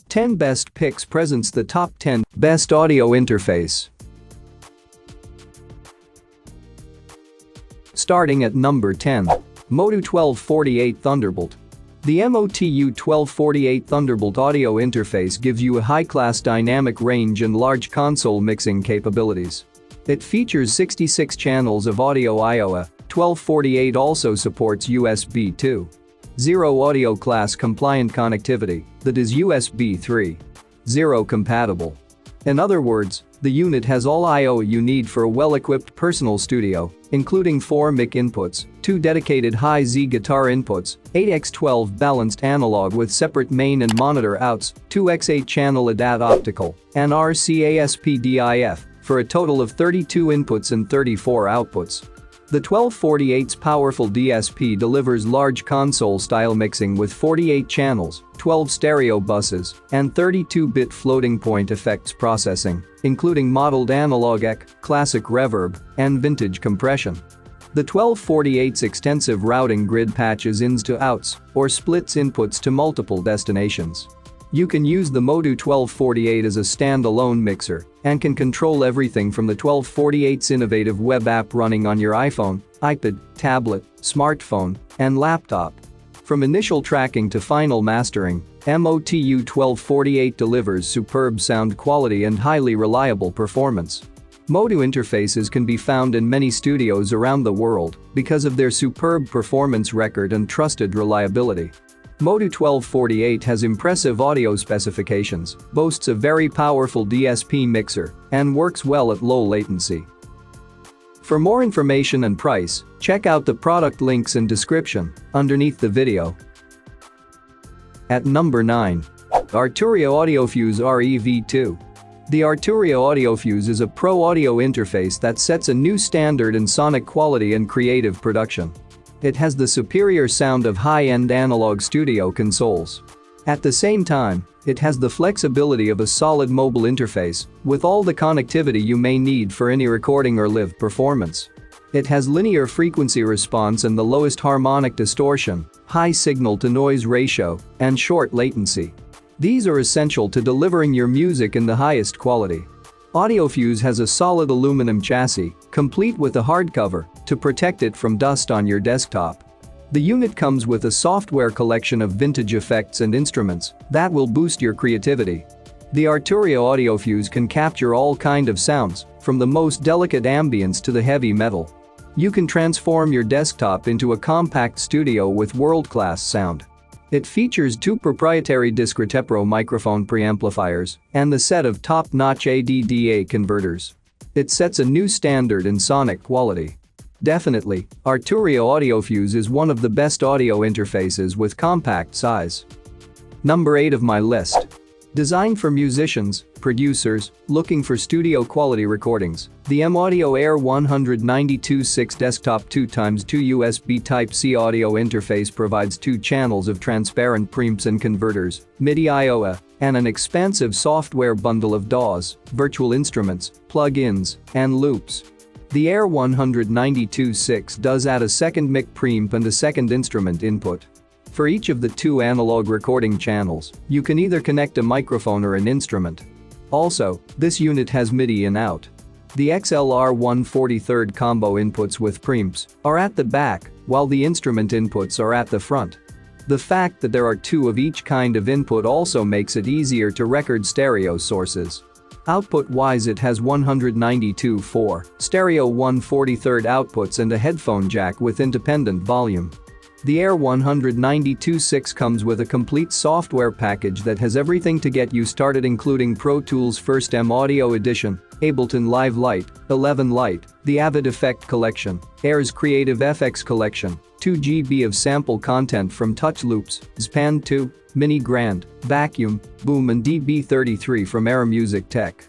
"10 Best Picks" presents the top 10 best audio interface. Starting at number 10. MOTU 1248 Thunderbolt. The MOTU 1248 Thunderbolt audio interface gives you a high-class dynamic range and large console mixing capabilities. It features 66 channels of audio I/O. 1248 also supports USB 2.0 audio class compliant connectivity, that is USB 3.0 compatible. In other words, the unit has all I/O you need for a well-equipped personal studio, including 4 mic inputs, 2 dedicated high-Z guitar inputs, 8x12 balanced analog with separate main and monitor outs, 2x8 channel ADAT optical, and RCASP-DIF, for a total of 32 inputs and 34 outputs. The 1248's powerful DSP delivers large console-style mixing with 48 channels, 12 stereo buses, and 32-bit floating-point effects processing, including modeled analog EQ, classic reverb, and vintage compression. The 1248's extensive routing grid patches ins to outs or splits inputs to multiple destinations. You can use the MOTU 1248 as a standalone mixer and can control everything from the 1248's innovative web app running on your iPhone, iPad, tablet, smartphone, and laptop. From initial tracking to final mastering, MOTU 1248 delivers superb sound quality and highly reliable performance. MOTU interfaces can be found in many studios around the world because of their superb performance record and trusted reliability. MOTU 1248 has impressive audio specifications, boasts a very powerful DSP mixer, and works well at low latency. For more information and price, check out the product links in description underneath the video. At number 9. Arturia AudioFuse REV2. The Arturia AudioFuse is a pro audio interface that sets a new standard in sonic quality and creative production. It has the superior sound of high-end analog studio consoles. At the same time, it has the flexibility of a solid mobile interface with all the connectivity you may need for any recording or live performance. It has linear frequency response and the lowest harmonic distortion, high signal-to-noise ratio, and short latency. These are essential to delivering your music in the highest quality. AudioFuse has a solid aluminum chassis, complete with a hardcover, to protect it from dust on your desktop. The unit comes with a software collection of vintage effects and instruments that will boost your creativity. The Arturia AudioFuse can capture all kinds of sounds, from the most delicate ambience to the heavy metal. You can transform your desktop into a compact studio with world-class sound. It features 2 proprietary Discretepro microphone preamplifiers and the set of top-notch ADDA converters. It sets a new standard in sonic quality. Definitely, Arturia AudioFuse is one of the best audio interfaces with compact size. Number 8 of my list. Designed for musicians, producers, looking for studio quality recordings, the M-Audio AIR192.6 desktop 2x2 USB Type-C audio interface provides 2 channels of transparent preamps and converters, MIDI I/O, and an expansive software bundle of DAWs, virtual instruments, plug-ins, and loops. The AIR192.6 does add a second mic preamp and a second instrument input. For each of the 2 analog recording channels, you can either connect a microphone or an instrument. Also, this unit has MIDI in out. The XLR 1/43 combo inputs with preamps are at the back, while the instrument inputs are at the front. The fact that there are 2 of each kind of input also makes it easier to record stereo sources. Output-wise, it has 192.4 stereo 1/43 outputs and a headphone jack with independent volume. The AIR192.6 comes with a complete software package that has everything to get you started, including Pro Tools First M-Audio Edition, Ableton Live Lite, 11 Lite, the Avid Effect Collection, Air's Creative FX Collection, 2 GB of sample content from Touch Loops, Span 2, Mini Grand, Vacuum, Boom and DB33 from Air Music Tech.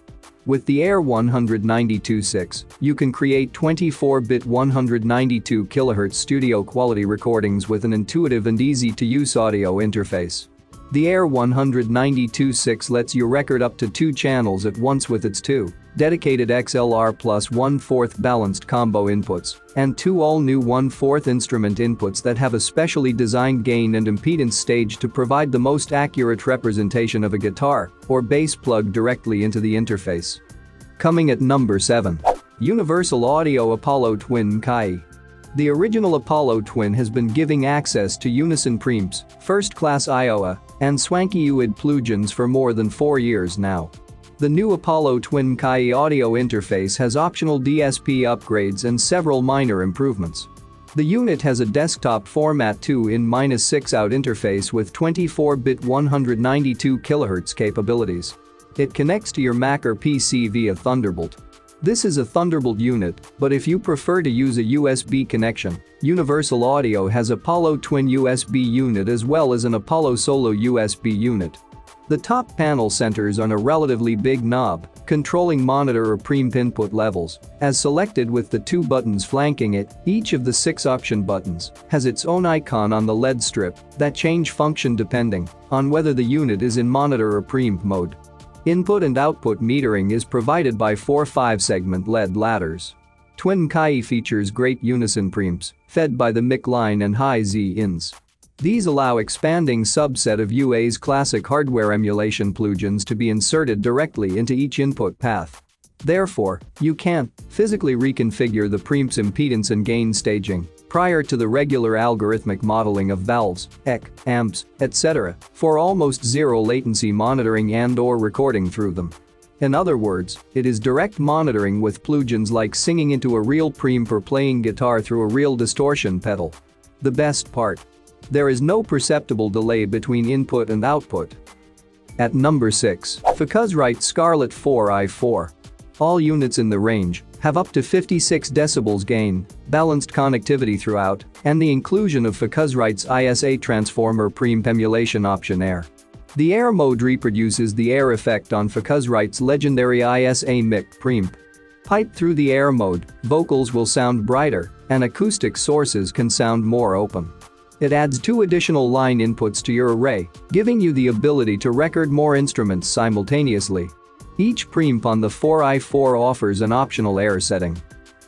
With the AIR192.6, you can create 24-bit 192 kHz studio quality recordings with an intuitive and easy-to-use audio interface. The AIR192.6 lets you record up to 2 channels at once with its 2 dedicated XLR plus 1/4 balanced combo inputs, and 2 all-new 1/4 instrument inputs that have a specially designed gain and impedance stage to provide the most accurate representation of a guitar or bass plug directly into the interface. Coming at number 7. Universal Audio Apollo Twin MkII. The original Apollo Twin has been giving access to unison preamps, first-class Iowa, and swanky UID plugins for more than 4 years now. The new Apollo Twin MkII audio interface has optional DSP upgrades and several minor improvements. The unit has a desktop format 2-in-6 out interface with 24-bit 192 kHz capabilities. It connects to your Mac or PC via Thunderbolt. This is a Thunderbolt unit, but if you prefer to use a USB connection, Universal Audio has Apollo Twin USB unit as well as an Apollo Solo USB unit. The top panel centers on a relatively big knob, controlling monitor or preamp input levels, as selected with the 2 buttons flanking it. Each of the 6 option buttons has its own icon on the LED strip that change function depending on whether the unit is in monitor or preamp mode. Input and output metering is provided by 4 5-segment LED ladders. Twin MkII features great unison preamps, fed by the MkII and Hi-Z ins. These allow expanding subset of UA's classic hardware emulation plugins to be inserted directly into each input path. Therefore, you can physically reconfigure the preamp's impedance and gain staging prior to the regular algorithmic modeling of valves, EC, amps, etc. for almost zero latency monitoring and/or recording through them. In other words, it is direct monitoring with plugins like singing into a real preamp or playing guitar through a real distortion pedal. The best part? There is no perceptible delay between input and output. At number 6. Focusrite Scarlett 4i4. All units in the range have up to 56 decibels gain, balanced connectivity throughout, and the inclusion of Focusrite's ISA transformer preamp emulation option Air. The Air mode reproduces the Air effect on Focusrite's legendary ISA mic preamp. Piped through the Air mode, vocals will sound brighter, and acoustic sources can sound more open. It adds 2 additional line inputs to your array, giving you the ability to record more instruments simultaneously. Each preamp on the 4i4 offers an optional Air setting.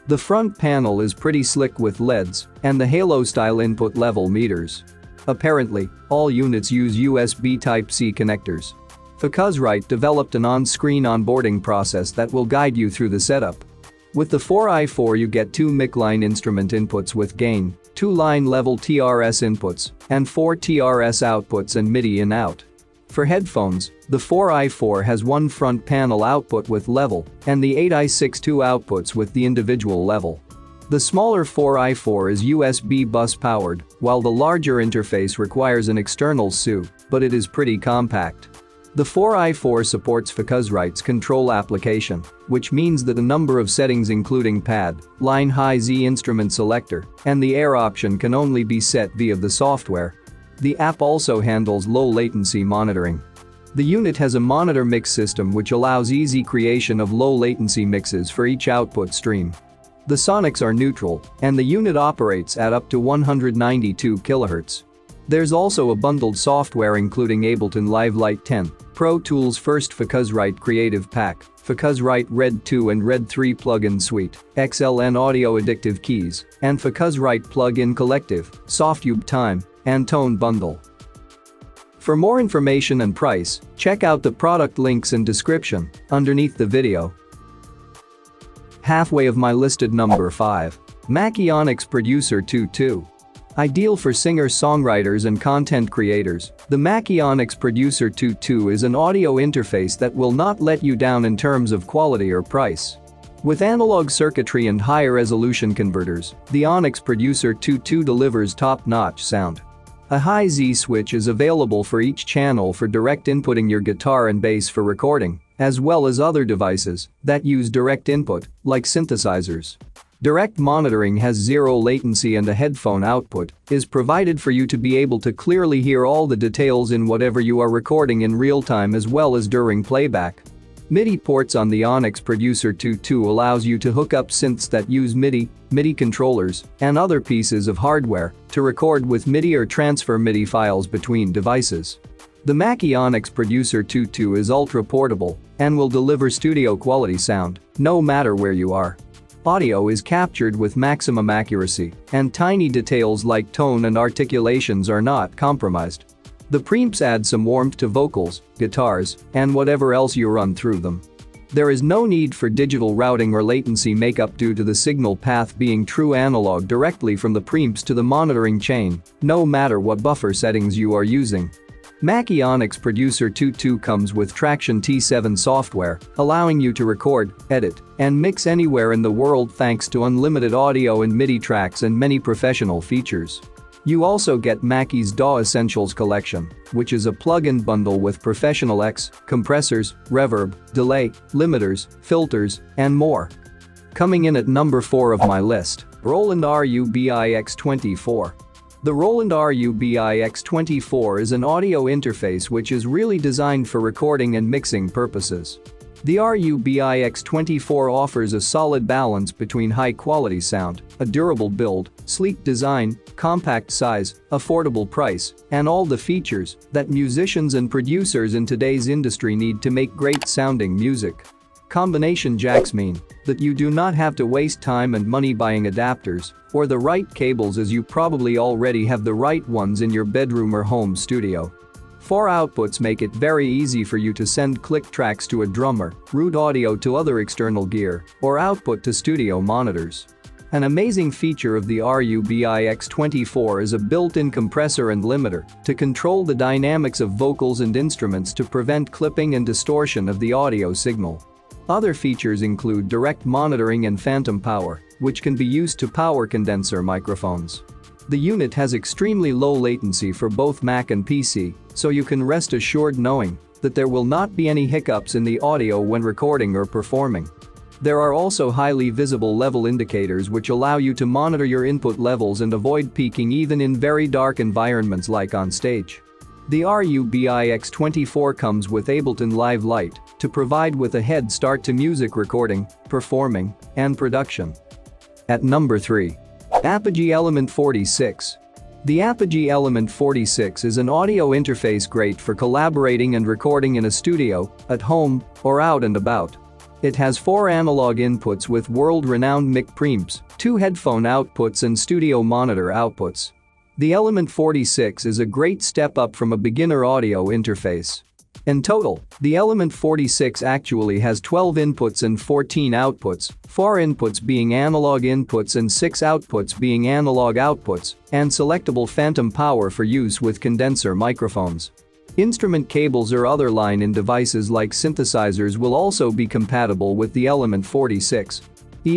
The front panel is pretty slick with LEDs and the Halo-style input level meters. Apparently, all units use USB Type-C connectors. Focusrite developed an on-screen onboarding process that will guide you through the setup. With the 4i4 you get 2 MkII instrument inputs with gain, 2 line-level TRS inputs, and 4 TRS outputs and MIDI in-out. For headphones, the 4i4 has 1 front panel output with level and the 8i6 2 outputs with the individual level. The smaller 4i4 is USB bus powered, while the larger interface requires an external SU, but it is pretty compact. The 4i4 supports Focusrite's control application, which means that a number of settings including pad, line Hi-Z instrument selector, and the Air option can only be set via the software. The app also handles low latency monitoring. The unit has a monitor mix system which allows easy creation of low latency mixes for each output stream. The sonics are neutral, and the unit operates at up to 192 kHz. There's also a bundled software including Ableton Live Lite 10, Pro Tools First Focusrite Creative Pack, Focusrite Red 2 and Red 3 plugin suite, XLN audio addictive keys, and Focusrite plugin collective, Softube Time, and Tone bundle. For more information and price, check out the product links in description underneath the video. Halfway of my listed number 5. Mackie Onyx Producer 2.2. Ideal for singer-songwriters and content creators, the Mackie Onyx Producer 2.2 is an audio interface that will not let you down in terms of quality or price. With analog circuitry and higher resolution converters, the Onyx Producer 2.2 delivers top-notch sound. A Hi-Z switch is available for each channel for direct inputting your guitar and bass for recording, as well as other devices that use direct input, like synthesizers. Direct monitoring has zero latency and a headphone output is provided for you to be able to clearly hear all the details in whatever you are recording in real time as well as during playback. MIDI ports on the Onyx Producer 2.2 allows you to hook up synths that use MIDI controllers, and other pieces of hardware to record with MIDI or transfer MIDI files between devices. The Mackie Onyx Producer 2.2 is ultra portable and will deliver studio quality sound no matter where you are. Audio is captured with maximum accuracy, and tiny details like tone and articulations are not compromised. The preamps add some warmth to vocals, guitars, and whatever else you run through them. There is no need for digital routing or latency makeup due to the signal path being true analog directly from the preamps to the monitoring chain, no matter what buffer settings you are using. Mackie Onyx Producer 2.2 comes with Traction T7 software, allowing you to record, edit, and mix anywhere in the world thanks to unlimited audio and MIDI tracks and many professional features. You also get Mackie's DAW Essentials collection, which is a plug-in bundle with Professional X, compressors, reverb, delay, limiters, filters, and more. Coming in at number 4 of my list, Roland Rubix24. The Roland Rubix24 is an audio interface which is really designed for recording and mixing purposes. The Rubix24 offers a solid balance between high-quality sound, a durable build, sleek design, compact size, affordable price, and all the features that musicians and producers in today's industry need to make great-sounding music. Combination jacks mean that you do not have to waste time and money buying adapters or the right cables, as you probably already have the right ones in your bedroom or home studio. 4 outputs make it very easy for you to send click tracks to a drummer, route audio to other external gear, or output to studio monitors. An amazing feature of the Rubix24 is a built-in compressor and limiter to control the dynamics of vocals and instruments to prevent clipping and distortion of the audio signal. Other features include direct monitoring and phantom power, which can be used to power condenser microphones. The unit has extremely low latency for both Mac and PC, so you can rest assured knowing that there will not be any hiccups in the audio when recording or performing. There are also highly visible level indicators which allow you to monitor your input levels and avoid peaking even in very dark environments like on stage. The Rubix24 comes with Ableton Live Lite to provide with a head start to music recording, performing, and production. At number 3. Apogee Element 46. The Apogee Element 46 is an audio interface great for collaborating and recording in a studio, at home, or out and about. It has 4 analog inputs with world-renowned mic preamps, 2 headphone outputs and studio monitor outputs. The Element 46 is a great step up from a beginner audio interface. In total, the Element 46 actually has 12 inputs and 14 outputs, 4 inputs being analog inputs and 6 outputs being analog outputs, and selectable phantom power for use with condenser microphones. Instrument cables or other line-in devices like synthesizers will also be compatible with the Element 46.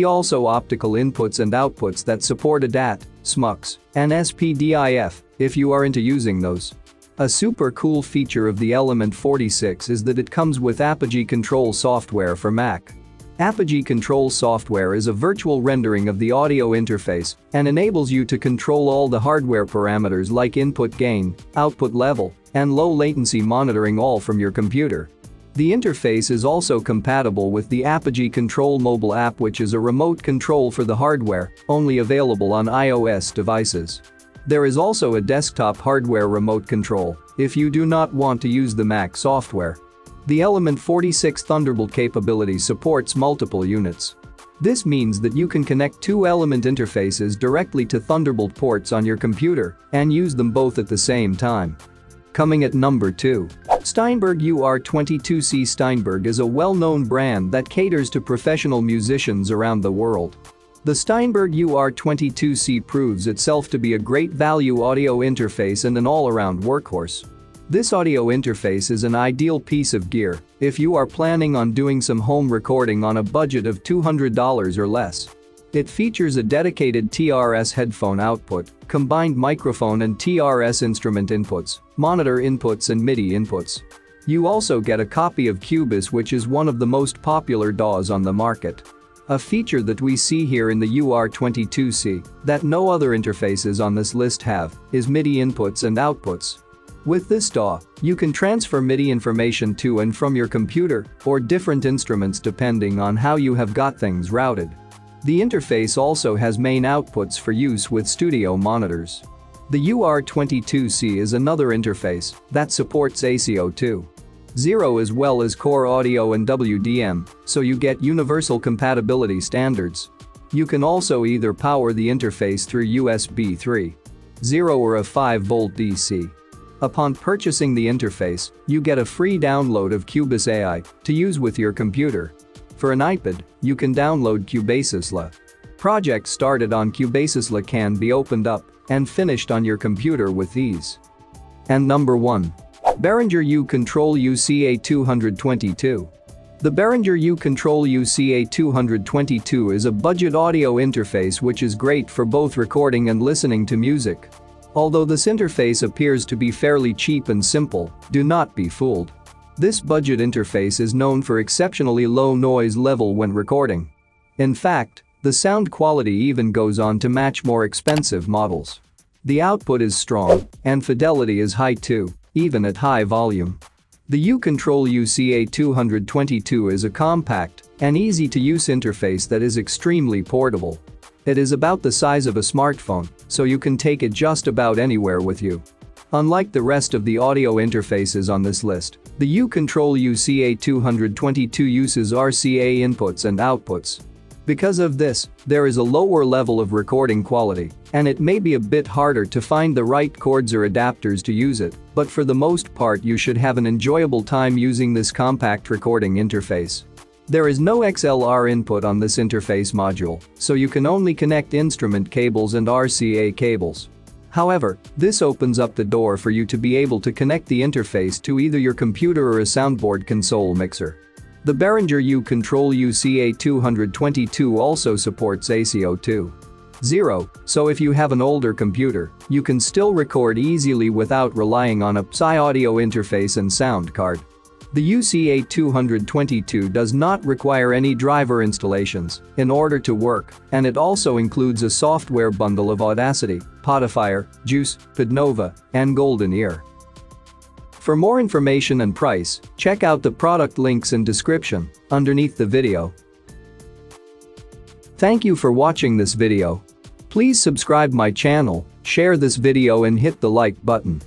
Also optical inputs and outputs that support ADAT, SMUX, and SPDIF, if you are into using those. A super cool feature of the Element 46 is that it comes with Apogee Control software for Mac. Apogee Control software is a virtual rendering of the audio interface and enables you to control all the hardware parameters like input gain, output level, and low latency monitoring all from your computer. The interface is also compatible with the Apogee Control mobile app, which is a remote control for the hardware, only available on iOS devices. There is also a desktop hardware remote control if you do not want to use the Mac software. The Element 46 Thunderbolt capability supports multiple units. This means that you can connect 2 Element interfaces directly to Thunderbolt ports on your computer and use them both at the same time. Coming at number 2. Steinberg UR22C. Steinberg is a well-known brand that caters to professional musicians around the world. The Steinberg UR22C proves itself to be a great value audio interface and an all-around workhorse. This audio interface is an ideal piece of gear if you are planning on doing some home recording on a budget of $200 or less. It features a dedicated TRS headphone output, combined microphone and TRS instrument inputs, monitor inputs and MIDI inputs. You also get a copy of Cubase, which is one of the most popular DAWs on the market. A feature that we see here in the UR22C that no other interfaces on this list have is MIDI inputs and outputs. With this DAW, you can transfer MIDI information to and from your computer or different instruments depending on how you have got things routed. The interface also has main outputs for use with studio monitors. The UR22C is another interface that supports ACO2.0 as well as core audio and WDM, so you get universal compatibility standards. You can also either power the interface through USB 3.0 or a 5-volt DC. Upon purchasing the interface, you get a free download of Cubase AI to use with your computer. For an iPad, you can download Cubase. Projects started on Cubase can be opened up and finished on your computer with ease. And number 1. Behringer U-Control UCA222. The Behringer U-Control UCA222 is a budget audio interface which is great for both recording and listening to music. Although this interface appears to be fairly cheap and simple, do not be fooled. This budget interface is known for exceptionally low noise level when recording. In fact, the sound quality even goes on to match more expensive models. The output is strong, and fidelity is high too, even at high volume. The U-Control UCA222 is a compact and easy-to-use interface that is extremely portable. It is about the size of a smartphone, so you can take it just about anywhere with you. Unlike the rest of the audio interfaces on this list, the U-Control UCA222 uses RCA inputs and outputs. Because of this, there is a lower level of recording quality, and it may be a bit harder to find the right cords or adapters to use it, but for the most part you should have an enjoyable time using this compact recording interface. There is no XLR input on this interface module, so you can only connect instrument cables and RCA cables. However, this opens up the door for you to be able to connect the interface to either your computer or a soundboard console mixer. The Behringer U-Control UCA222 also supports ACO2.0, so if you have an older computer, you can still record easily without relying on a MkII audio interface and sound card. The UCA222 does not require any driver installations in order to work, and it also includes a software bundle of Audacity, Potify, Juice, Podnova, and Golden Ear. For more information and price, check out the product links in description underneath the video. Thank you for watching this video. Please subscribe my channel, share this video and hit the like button.